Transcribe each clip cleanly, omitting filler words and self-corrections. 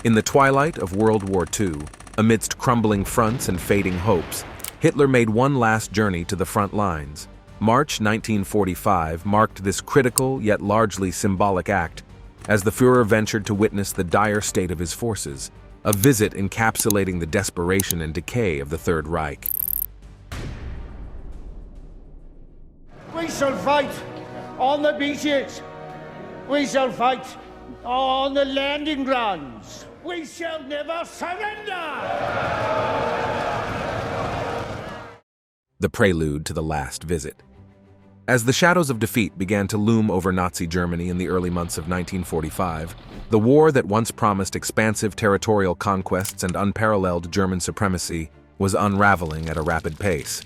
In the twilight of World War II, amidst crumbling fronts and fading hopes, Hitler made one last journey to the front lines. March 1945 marked this critical yet largely symbolic act as the Führer ventured to witness the dire state of his forces, a visit encapsulating the desperation and decay of the Third Reich. We shall fight on the beaches. We shall fight on the landing grounds. We shall never surrender! The prelude to the last visit. As the shadows of defeat began to loom over Nazi Germany in the early months of 1945, the war that once promised expansive territorial conquests and unparalleled German supremacy was unraveling at a rapid pace.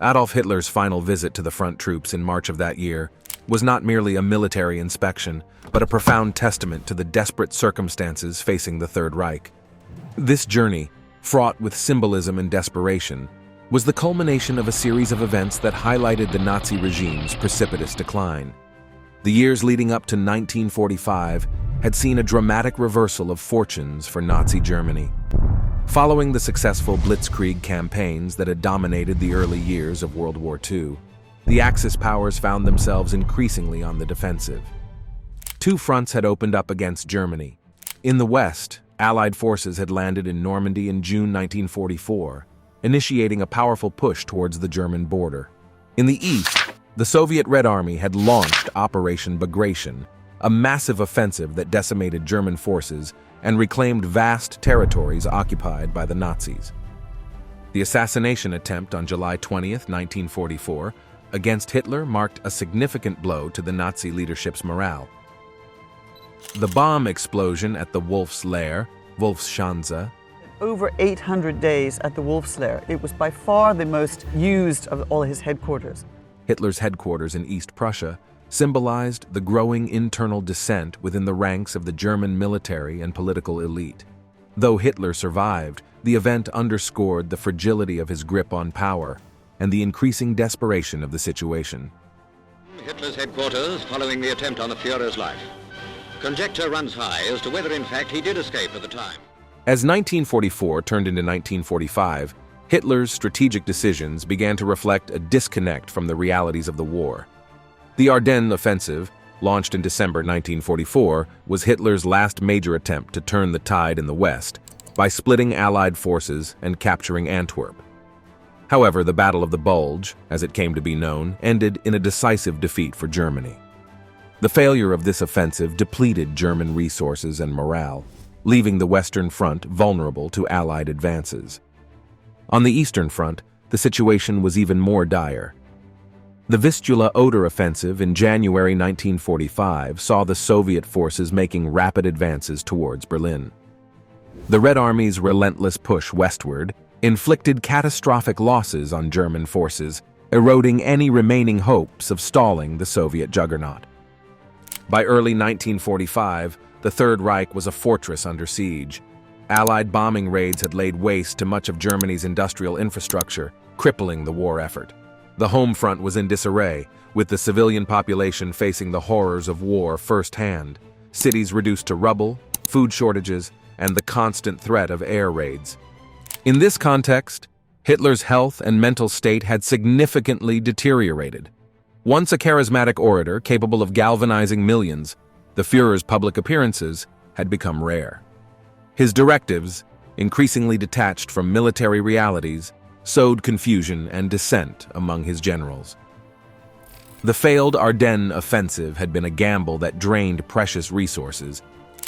Adolf Hitler's final visit to the front troops in March of that year was not merely a military inspection, but a profound testament to the desperate circumstances facing the Third Reich. This journey, fraught with symbolism and desperation, was the culmination of a series of events that highlighted the Nazi regime's precipitous decline. The years leading up to 1945 had seen a dramatic reversal of fortunes for Nazi Germany. Following the successful Blitzkrieg campaigns that had dominated the early years of World War II, the Axis powers found themselves increasingly on the defensive. Two fronts had opened up against Germany. In the West, Allied forces had landed in Normandy in June 1944, initiating a powerful push towards the German border. In the East, the Soviet Red Army had launched Operation Bagration, a massive offensive that decimated German forces and reclaimed vast territories occupied by the Nazis. The assassination attempt on July 20, 1944, against Hitler marked a significant blow to the Nazi leadership's morale. The bomb explosion at the Wolf's Lair, Wolfschanze, over 800 days at the Wolf's Lair. It was by far the most used of all his headquarters. Hitler's headquarters in East Prussia symbolized the growing internal dissent within the ranks of the German military and political elite. Though Hitler survived, the event underscored the fragility of his grip on power and the increasing desperation of the situation. Hitler's headquarters following the attempt on the Führer's life. Conjecture runs high as to whether in fact he did escape at the time. As 1944 turned into 1945, Hitler's strategic decisions began to reflect a disconnect from the realities of the war. The Ardennes offensive, launched in December 1944, was Hitler's last major attempt to turn the tide in the West by splitting Allied forces and capturing Antwerp. However, the Battle of the Bulge, as it came to be known, ended in a decisive defeat for Germany. The failure of this offensive depleted German resources and morale, leaving the Western Front vulnerable to Allied advances. On the Eastern Front, the situation was even more dire. The Vistula-Oder offensive in January 1945 saw the Soviet forces making rapid advances towards Berlin. The Red Army's relentless push westward inflicted catastrophic losses on German forces, eroding any remaining hopes of stalling the Soviet juggernaut. By early 1945, the Third Reich was a fortress under siege. Allied bombing raids had laid waste to much of Germany's industrial infrastructure, crippling the war effort. The home front was in disarray, with the civilian population facing the horrors of war firsthand, cities reduced to rubble, food shortages, and the constant threat of air raids. In this context, Hitler's health and mental state had significantly deteriorated. Once a charismatic orator capable of galvanizing millions, the Führer's public appearances had become rare. His directives, increasingly detached from military realities, sowed confusion and dissent among his generals. The failed Ardennes offensive had been a gamble that drained precious resources,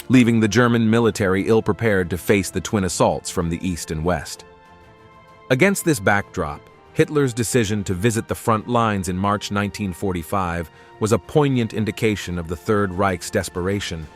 leaving the German military ill-prepared to face the twin assaults from the east and west. Against this backdrop, Hitler's decision to visit the front lines in March 1945 was a poignant indication of the Third Reich's desperation.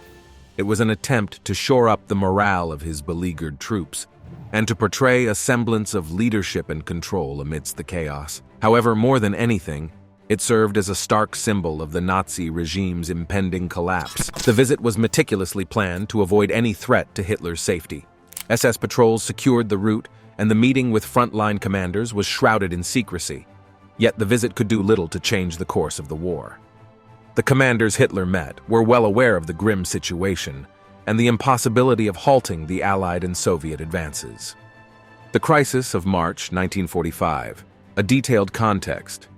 It was an attempt to shore up the morale of his beleaguered troops and to portray a semblance of leadership and control amidst the chaos. However, more than anything, it served as a stark symbol of the Nazi regime's impending collapse. The visit was meticulously planned to avoid any threat to Hitler's safety. SS patrols secured the route, and the meeting with frontline commanders was shrouded in secrecy. Yet the visit could do little to change the course of the war. The commanders Hitler met were well aware of the grim situation and the impossibility of halting the Allied and Soviet advances. The crisis of March 1945, a detailed context.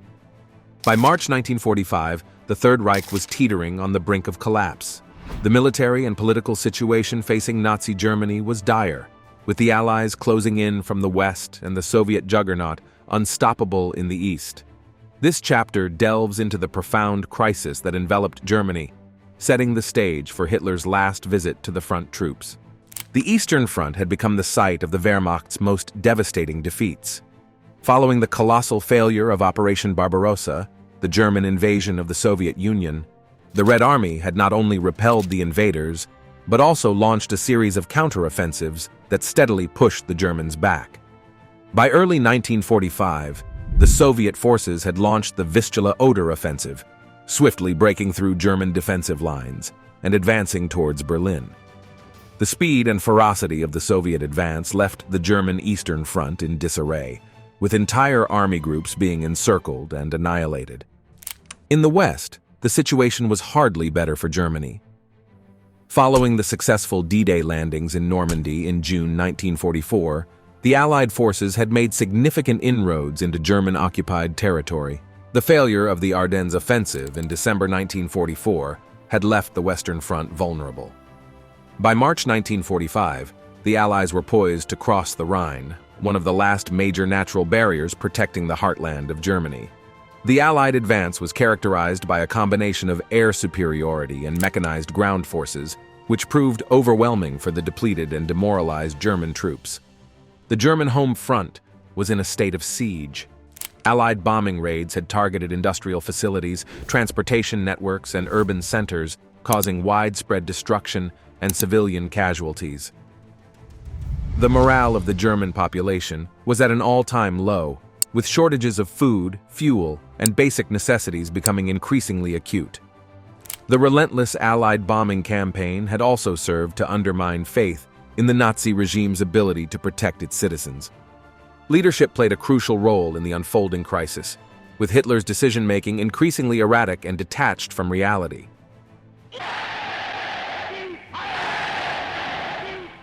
By March 1945, the Third Reich was teetering on the brink of collapse. The military and political situation facing Nazi Germany was dire, with the Allies closing in from the west and the Soviet juggernaut unstoppable in the east. This chapter delves into the profound crisis that enveloped Germany, setting the stage for Hitler's last visit to the front troops. The Eastern Front had become the site of the Wehrmacht's most devastating defeats. Following the colossal failure of Operation Barbarossa, the German invasion of the Soviet Union, the Red Army had not only repelled the invaders, but also launched a series of counteroffensives that steadily pushed the Germans back. By early 1945, the Soviet forces had launched the Vistula-Oder offensive, swiftly breaking through German defensive lines and advancing towards Berlin. The speed and ferocity of the Soviet advance left the German Eastern Front in disarray, with entire army groups being encircled and annihilated. In the West, the situation was hardly better for Germany. Following the successful D-Day landings in Normandy in June 1944, the Allied forces had made significant inroads into German-occupied territory. The failure of the Ardennes offensive in December 1944 had left the Western Front vulnerable. By March 1945, the Allies were poised to cross the Rhine, one of the last major natural barriers protecting the heartland of Germany. The Allied advance was characterized by a combination of air superiority and mechanized ground forces, which proved overwhelming for the depleted and demoralized German troops. The German home front was in a state of siege. Allied bombing raids had targeted industrial facilities, transportation networks, and urban centers, causing widespread destruction and civilian casualties. The morale of the German population was at an all-time low, with shortages of food, fuel, and basic necessities becoming increasingly acute. The relentless Allied bombing campaign had also served to undermine faith in the Nazi regime's ability to protect its citizens. Leadership played a crucial role in the unfolding crisis, with Hitler's decision-making increasingly erratic and detached from reality.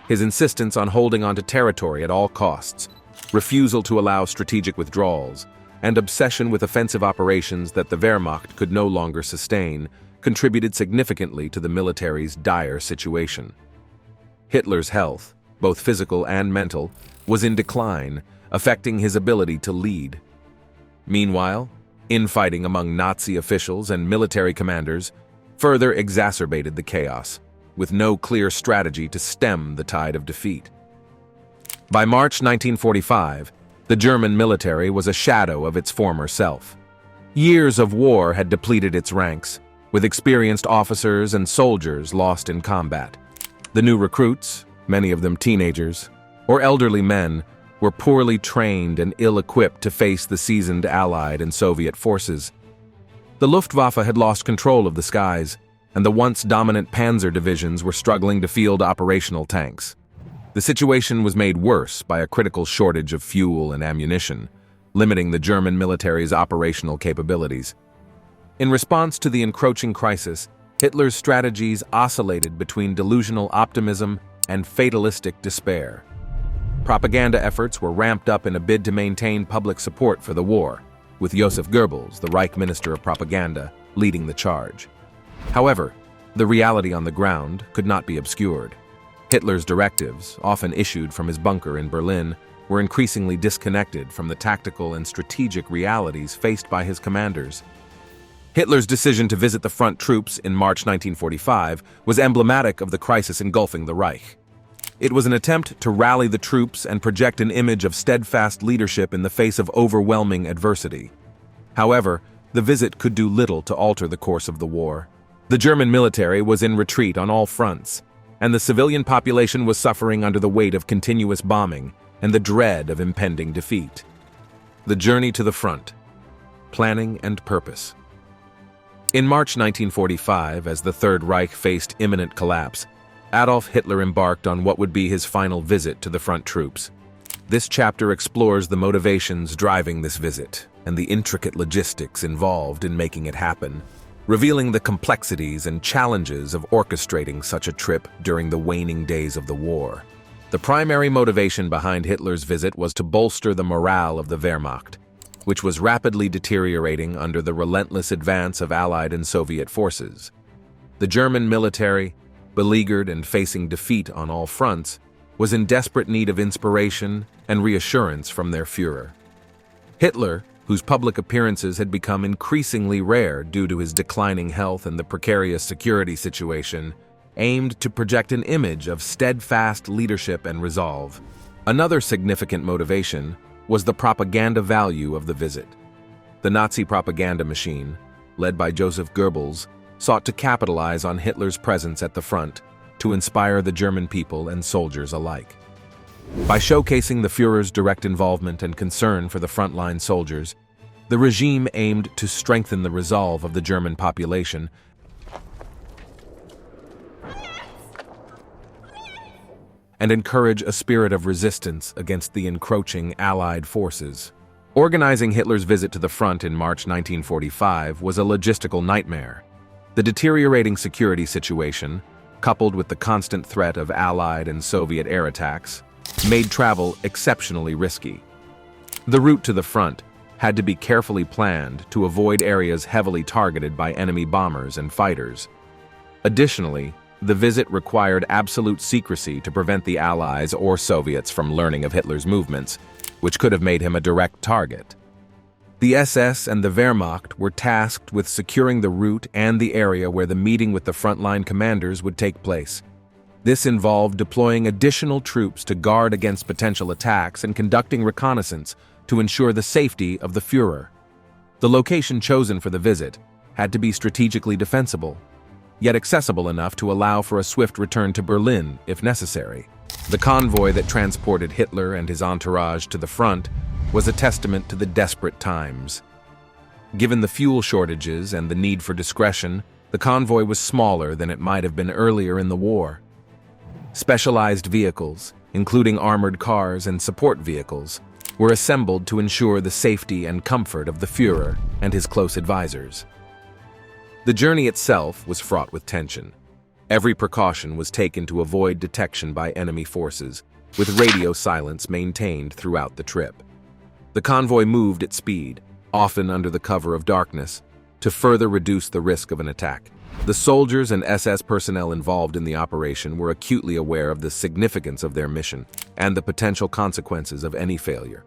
His insistence on holding onto territory at all costs, refusal to allow strategic withdrawals, and obsession with offensive operations that the Wehrmacht could no longer sustain contributed significantly to the military's dire situation. Hitler's health, both physical and mental, was in decline, affecting his ability to lead. Meanwhile, infighting among Nazi officials and military commanders further exacerbated the chaos, with no clear strategy to stem the tide of defeat. By March 1945, the German military was a shadow of its former self. Years of war had depleted its ranks, with experienced officers and soldiers lost in combat. The new recruits, many of them teenagers, or elderly men, were poorly trained and ill-equipped to face the seasoned Allied and Soviet forces. The Luftwaffe had lost control of the skies, and the once dominant panzer divisions were struggling to field operational tanks. The situation was made worse by a critical shortage of fuel and ammunition, limiting the German military's operational capabilities. In response to the encroaching crisis, Hitler's strategies oscillated between delusional optimism and fatalistic despair. Propaganda efforts were ramped up in a bid to maintain public support for the war, with Joseph Goebbels, the Reich Minister of Propaganda, leading the charge. However, the reality on the ground could not be obscured. Hitler's directives, often issued from his bunker in Berlin, were increasingly disconnected from the tactical and strategic realities faced by his commanders. Hitler's decision to visit the front troops in March 1945 was emblematic of the crisis engulfing the Reich. It was an attempt to rally the troops and project an image of steadfast leadership in the face of overwhelming adversity. However, the visit could do little to alter the course of the war. The German military was in retreat on all fronts, and the civilian population was suffering under the weight of continuous bombing and the dread of impending defeat. The journey to the front. Planning and purpose. In March 1945, as the Third Reich faced imminent collapse, Adolf Hitler embarked on what would be his final visit to the front troops. This chapter explores the motivations driving this visit, and the intricate logistics involved in making it happen, revealing the complexities and challenges of orchestrating such a trip during the waning days of the war. The primary motivation behind Hitler's visit was to bolster the morale of the Wehrmacht, which was rapidly deteriorating under the relentless advance of Allied and Soviet forces. The German military, beleaguered and facing defeat on all fronts, was in desperate need of inspiration and reassurance from their Führer. Hitler, whose public appearances had become increasingly rare due to his declining health and the precarious security situation, aimed to project an image of steadfast leadership and resolve. Another significant motivation was the propaganda value of the visit. The Nazi propaganda machine, led by Joseph Goebbels, sought to capitalize on Hitler's presence at the front to inspire the German people and soldiers alike. By showcasing the Führer's direct involvement and concern for the frontline soldiers, the regime aimed to strengthen the resolve of the German population and encourage a spirit of resistance against the encroaching Allied forces. Organizing Hitler's visit to the front in March 1945 was a logistical nightmare. The deteriorating security situation, coupled with the constant threat of Allied and Soviet air attacks, made travel exceptionally risky. The route to the front had to be carefully planned to avoid areas heavily targeted by enemy bombers and fighters. Additionally, the visit required absolute secrecy to prevent the Allies or Soviets from learning of Hitler's movements, which could have made him a direct target. The SS and the Wehrmacht were tasked with securing the route and the area where the meeting with the frontline commanders would take place. This involved deploying additional troops to guard against potential attacks and conducting reconnaissance to ensure the safety of the Führer. The location chosen for the visit had to be strategically defensible, yet accessible enough to allow for a swift return to Berlin if necessary. The convoy that transported Hitler and his entourage to the front was a testament to the desperate times. Given the fuel shortages and the need for discretion, the convoy was smaller than it might have been earlier in the war. Specialized vehicles, including armored cars and support vehicles, were assembled to ensure the safety and comfort of the Führer and his close advisors. The journey itself was fraught with tension. Every precaution was taken to avoid detection by enemy forces, with radio silence maintained throughout the trip. The convoy moved at speed, often under the cover of darkness, to further reduce the risk of an attack. The soldiers and SS personnel involved in the operation were acutely aware of the significance of their mission and the potential consequences of any failure.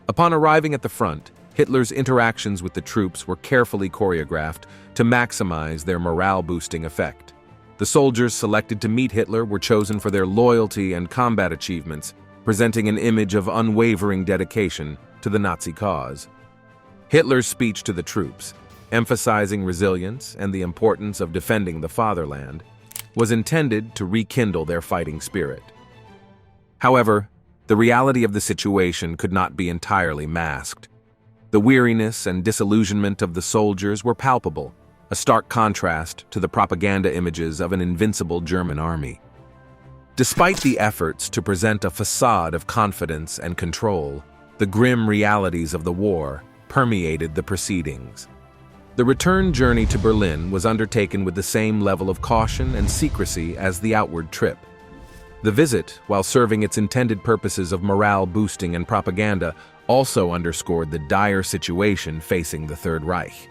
Upon arriving at the front, Hitler's interactions with the troops were carefully choreographed to maximize their morale-boosting effect. The soldiers selected to meet Hitler were chosen for their loyalty and combat achievements, presenting an image of unwavering dedication to the Nazi cause. Hitler's speech to the troops, emphasizing resilience and the importance of defending the fatherland, was intended to rekindle their fighting spirit. However, the reality of the situation could not be entirely masked. The weariness and disillusionment of the soldiers were palpable, a stark contrast to the propaganda images of an invincible German army. Despite the efforts to present a facade of confidence and control, the grim realities of the war permeated the proceedings. The return journey to Berlin was undertaken with the same level of caution and secrecy as the outward trip. The visit, while serving its intended purposes of morale boosting and propaganda, also underscored the dire situation facing the Third Reich.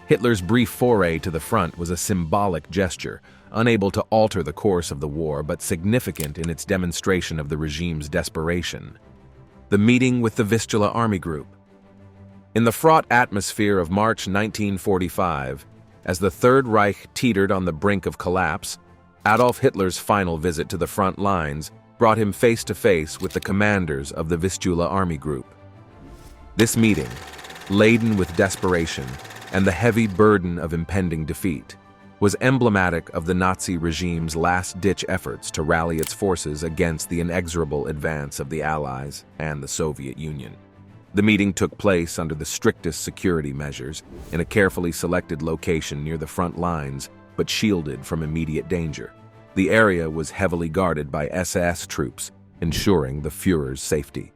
Hitler's brief foray to the front was a symbolic gesture, unable to alter the course of the war but significant in its demonstration of the regime's desperation. The meeting with the Vistula Army Group. In the fraught atmosphere of March 1945, as the Third Reich teetered on the brink of collapse, Adolf Hitler's final visit to the front lines brought him face to face with the commanders of the Vistula Army Group. This meeting, laden with desperation and the heavy burden of impending defeat, was emblematic of the Nazi regime's last-ditch efforts to rally its forces against the inexorable advance of the Allies and the Soviet Union. The meeting took place under the strictest security measures in a carefully selected location near the front lines, but shielded from immediate danger. The area was heavily guarded by SS troops, ensuring the Führer's safety.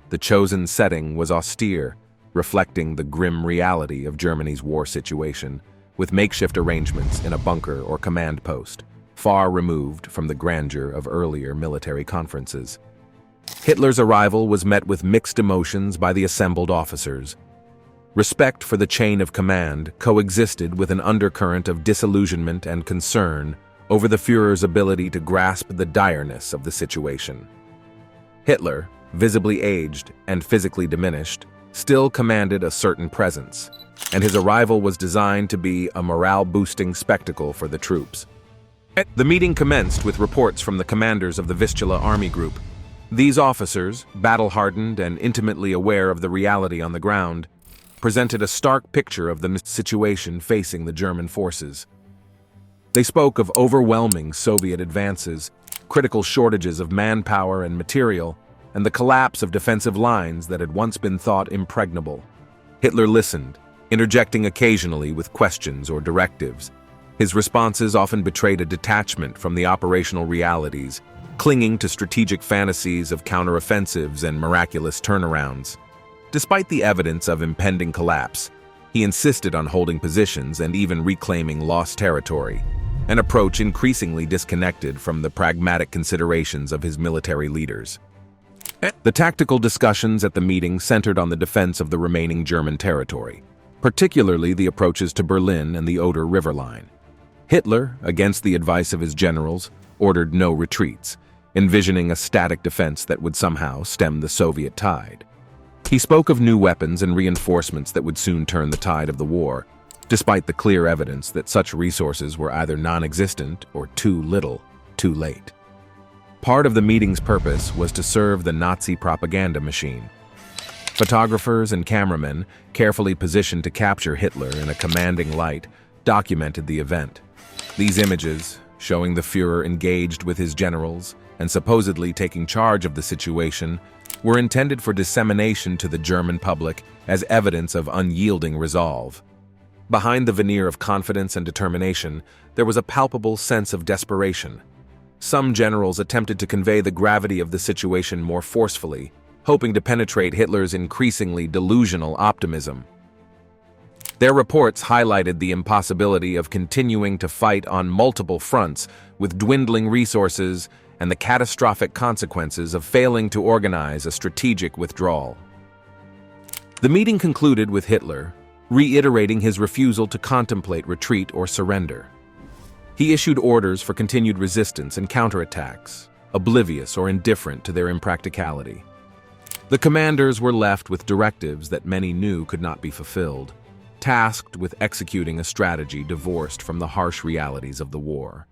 The chosen setting was austere, reflecting the grim reality of Germany's war situation, with makeshift arrangements in a bunker or command post, far removed from the grandeur of earlier military conferences. Hitler's arrival was met with mixed emotions by the assembled officers. Respect for the chain of command coexisted with an undercurrent of disillusionment and concern over the Führer's ability to grasp the direness of the situation. Hitler, visibly aged and physically diminished, still commanded a certain presence, and his arrival was designed to be a morale-boosting spectacle for the troops. The meeting commenced with reports from the commanders of the Vistula Army Group. These officers, battle-hardened and intimately aware of the reality on the ground, presented a stark picture of the situation facing the German forces. They spoke of overwhelming Soviet advances, critical shortages of manpower and material, and the collapse of defensive lines that had once been thought impregnable. Hitler listened, interjecting occasionally with questions or directives. His responses often betrayed a detachment from the operational realities, clinging to strategic fantasies of counteroffensives and miraculous turnarounds. Despite the evidence of impending collapse, he insisted on holding positions and even reclaiming lost territory, an approach increasingly disconnected from the pragmatic considerations of his military leaders. The tactical discussions at the meeting centered on the defense of the remaining German territory, particularly the approaches to Berlin and the Oder River line. Hitler, against the advice of his generals, ordered no retreats, envisioning a static defense that would somehow stem the Soviet tide. He spoke of new weapons and reinforcements that would soon turn the tide of the war, despite the clear evidence that such resources were either non-existent or too little, too late. Part of the meeting's purpose was to serve the Nazi propaganda machine. Photographers and cameramen, carefully positioned to capture Hitler in a commanding light, documented the event. These images, showing the Führer engaged with his generals and supposedly taking charge of the situation, were intended for dissemination to the German public as evidence of unyielding resolve. Behind the veneer of confidence and determination, there was a palpable sense of desperation. Some generals attempted to convey the gravity of the situation more forcefully, hoping to penetrate Hitler's increasingly delusional optimism. Their reports highlighted the impossibility of continuing to fight on multiple fronts with dwindling resources and the catastrophic consequences of failing to organize a strategic withdrawal. The meeting concluded with Hitler reiterating his refusal to contemplate retreat or surrender. He issued orders for continued resistance and counterattacks, oblivious or indifferent to their impracticality. The commanders were left with directives that many knew could not be fulfilled, tasked with executing a strategy divorced from the harsh realities of the war.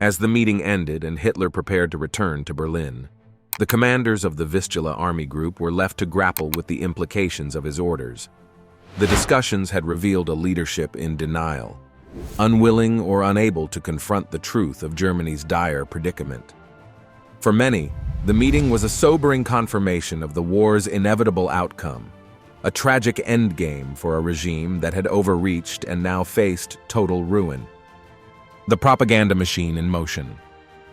As the meeting ended and Hitler prepared to return to Berlin, the commanders of the Vistula Army Group were left to grapple with the implications of his orders. The discussions had revealed a leadership in denial, unwilling or unable to confront the truth of Germany's dire predicament. For many, the meeting was a sobering confirmation of the war's inevitable outcome, a tragic endgame for a regime that had overreached and now faced total ruin. The propaganda machine in motion.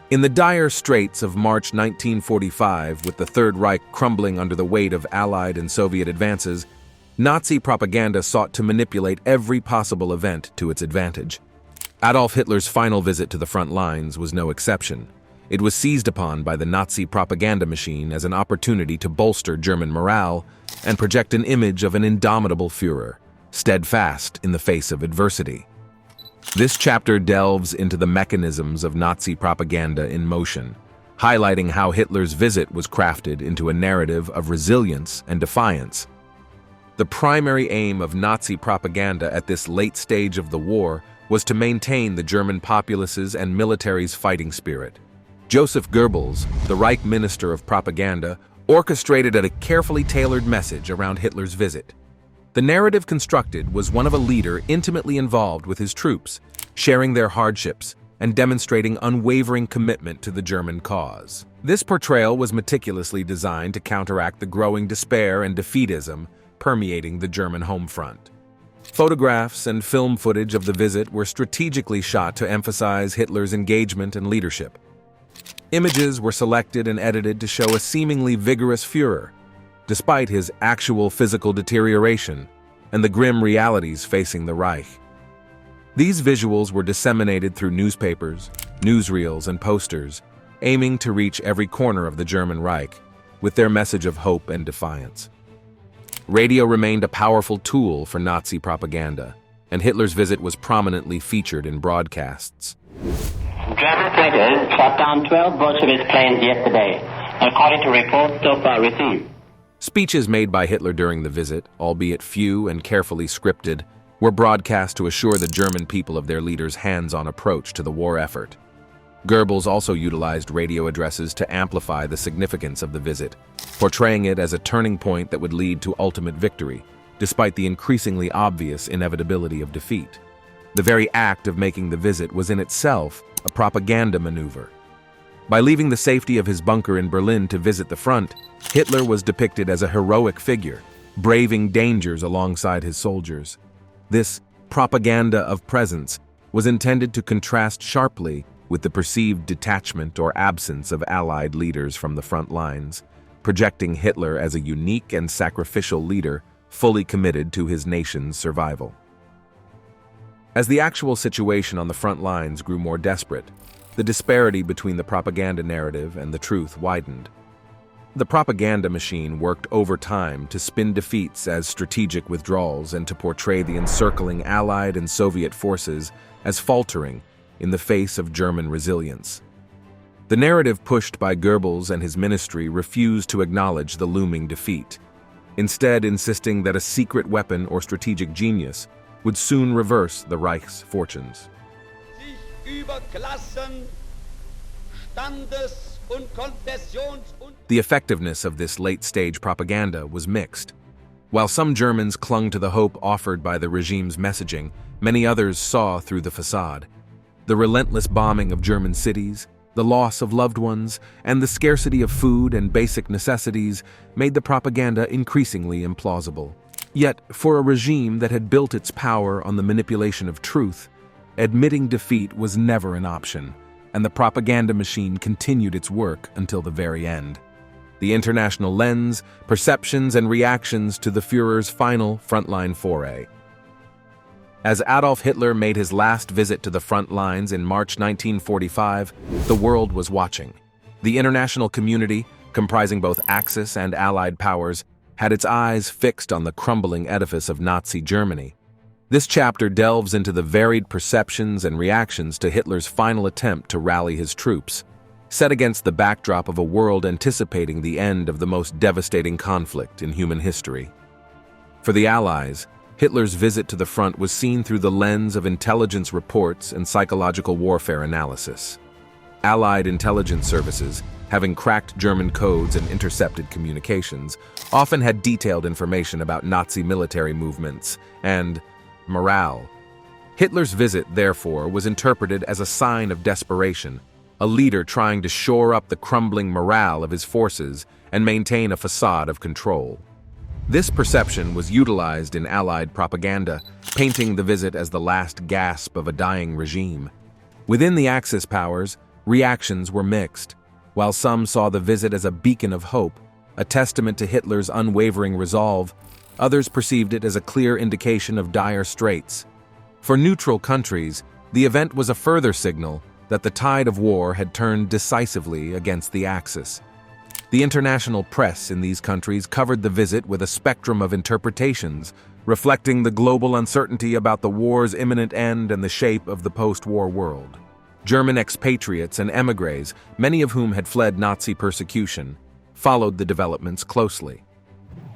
In the dire straits of March 1945, with the Third Reich crumbling under the weight of Allied and Soviet advances, Nazi propaganda sought to manipulate every possible event to its advantage. Adolf Hitler's final visit to the front lines was no exception. It was seized upon by the Nazi propaganda machine as an opportunity to bolster German morale and project an image of an indomitable Führer, steadfast in the face of adversity. This chapter delves into the mechanisms of Nazi propaganda in motion, highlighting how Hitler's visit was crafted into a narrative of resilience and defiance. The primary aim of Nazi propaganda at this late stage of the war was to maintain the German populace's and military's fighting spirit. Joseph Goebbels, the Reich Minister of Propaganda, orchestrated a carefully tailored message around Hitler's visit. The narrative constructed was one of a leader intimately involved with his troops, sharing their hardships and demonstrating unwavering commitment to the German cause. This portrayal was meticulously designed to counteract the growing despair and defeatism permeating the German home front. Photographs and film footage of the visit were strategically shot to emphasize Hitler's engagement and leadership. Images were selected and edited to show a seemingly vigorous Führer, despite his actual physical deterioration and the grim realities facing the Reich. These visuals were disseminated through newspapers, newsreels, and posters, aiming to reach every corner of the German Reich with their message of hope and defiance. Radio remained a powerful tool for Nazi propaganda, and Hitler's visit was prominently featured in broadcasts. German fighters shot down 12 Bolshevik planes yesterday, according to reports so far received. Speeches made by Hitler during the visit, albeit few and carefully scripted, were broadcast to assure the German people of their leader's hands-on approach to the war effort. Goebbels also utilized radio addresses to amplify the significance of the visit, portraying it as a turning point that would lead to ultimate victory, despite the increasingly obvious inevitability of defeat. The very act of making the visit was in itself a propaganda maneuver. By leaving the safety of his bunker in Berlin to visit the front, Hitler was depicted as a heroic figure, braving dangers alongside his soldiers. This propaganda of presence was intended to contrast sharply with the perceived detachment or absence of Allied leaders from the front lines, projecting Hitler as a unique and sacrificial leader fully committed to his nation's survival. As the actual situation on the front lines grew more desperate, the disparity between the propaganda narrative and the truth widened. The propaganda machine worked overtime to spin defeats as strategic withdrawals and to portray the encircling Allied and Soviet forces as faltering in the face of German resilience. The narrative pushed by Goebbels and his ministry refused to acknowledge the looming defeat, instead insisting that a secret weapon or strategic genius would soon reverse the Reich's fortunes. The effectiveness of this late-stage propaganda was mixed. While some Germans clung to the hope offered by the regime's messaging, many others saw through the facade. The relentless bombing of German cities, the loss of loved ones, and the scarcity of food and basic necessities made the propaganda increasingly implausible. Yet, for a regime that had built its power on the manipulation of truth, admitting defeat was never an option, and the propaganda machine continued its work until the very end. The international lens, perceptions, and reactions to the Führer's final frontline foray. As Adolf Hitler made his last visit to the front lines in March 1945, the world was watching. The international community, comprising both Axis and Allied powers, had its eyes fixed on the crumbling edifice of Nazi Germany. This chapter delves into the varied perceptions and reactions to Hitler's final attempt to rally his troops, set against the backdrop of a world anticipating the end of the most devastating conflict in human history. For the Allies, Hitler's visit to the front was seen through the lens of intelligence reports and psychological warfare analysis. Allied intelligence services, having cracked German codes and intercepted communications, often had detailed information about Nazi military movements and morale. Hitler's visit, therefore, was interpreted as a sign of desperation, a leader trying to shore up the crumbling morale of his forces and maintain a facade of control. This perception was utilized in Allied propaganda, painting the visit as the last gasp of a dying regime. Within the Axis powers, reactions were mixed. While some saw the visit as a beacon of hope, a testament to Hitler's unwavering resolve, others perceived it as a clear indication of dire straits. For neutral countries, the event was a further signal that the tide of war had turned decisively against the Axis. The international press in these countries covered the visit with a spectrum of interpretations, reflecting the global uncertainty about the war's imminent end and the shape of the post-war world. German expatriates and émigrés, many of whom had fled Nazi persecution, followed the developments closely.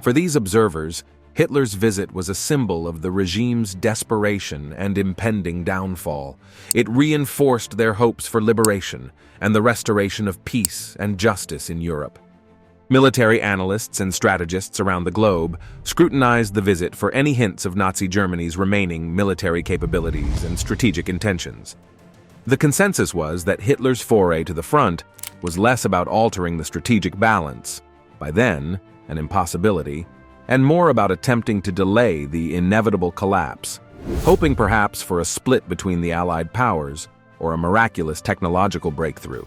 For these observers, Hitler's visit was a symbol of the regime's desperation and impending downfall. It reinforced their hopes for liberation and the restoration of peace and justice in Europe. Military analysts and strategists around the globe scrutinized the visit for any hints of Nazi Germany's remaining military capabilities and strategic intentions. The consensus was that Hitler's foray to the front was less about altering the strategic balance, by then an impossibility, and more about attempting to delay the inevitable collapse, hoping perhaps for a split between the Allied powers or a miraculous technological breakthrough.